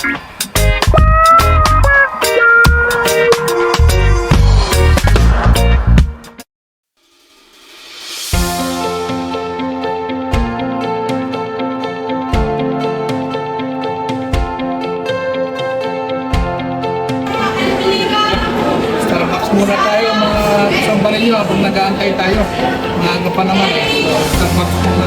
Muna tayo mga kasamba ninyo habang nag-aantay tayo. Maaga pa naman eh. So, Starbucks muna.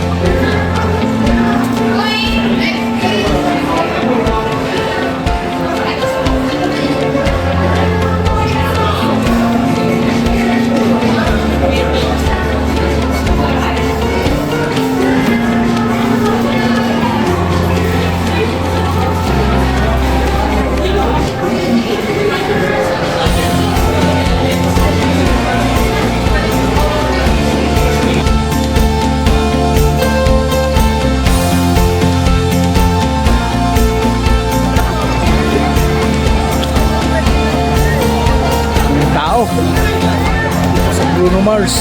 Sa Bruno Mars.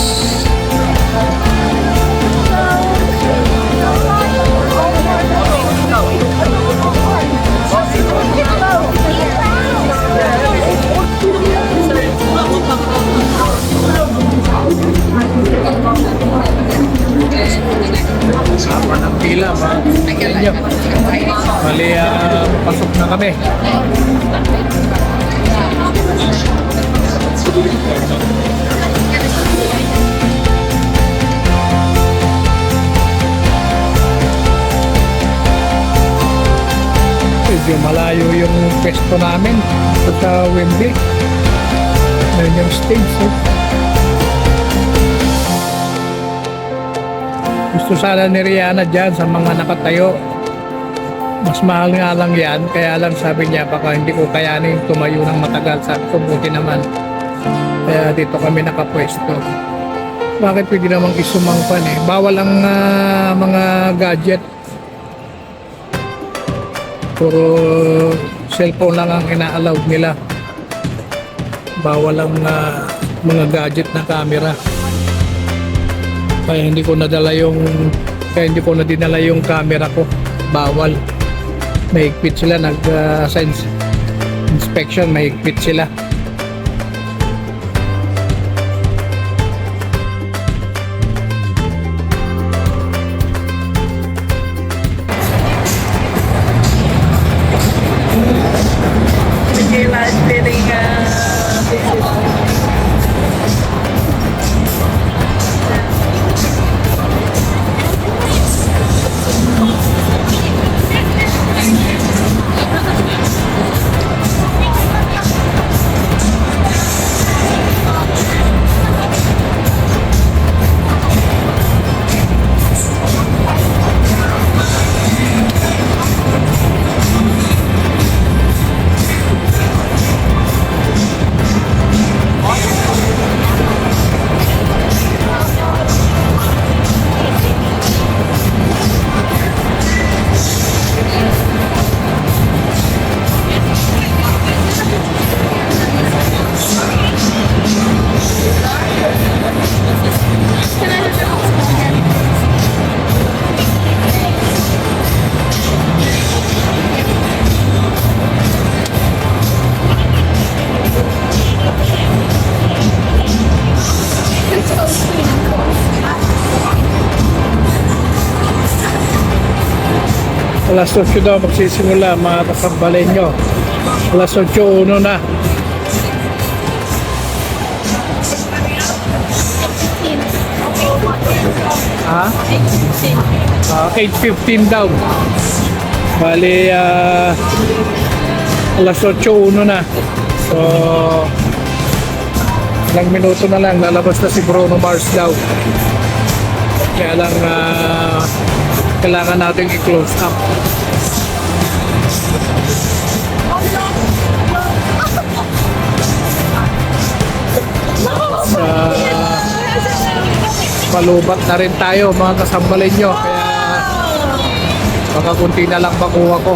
Sama ng pila ba? Bali, pasok na kami. Medyo malayo yung pwesto namin sa Wembley. Ngayon yung stage. Gusto sana ni Rihanna dyan sa mga nakatayo. Mas mahal nga lang yan. Kaya lang sabi niya baka hindi ko kayanin tumayo ng matagal. Sabi ko buti naman. Kaya dito kami nakapwesto. Bakit pwede namang isumangpan eh? Bawal ang mga gadget. Puro cellphone lang ang ina-allowed nila. Bawal ang mga gadget na camera. Kaya hindi ko nadala yung camera ko. Bawal. Mahigpit sila sa inspection, mahigpit sila. Alas 8 daw magsisimula mga kasambalen nyo. Alas 8:01 na. Ha? 8:15 daw. Bali, alas 8:01 na. So, ilang minuto na lang, lalabas na si Bruno Mars daw. Kaya lang, kailangan natin i-close up. Palubat na rin tayo mga kasambalin nyo, kaya baka kunti na lang makuha ko.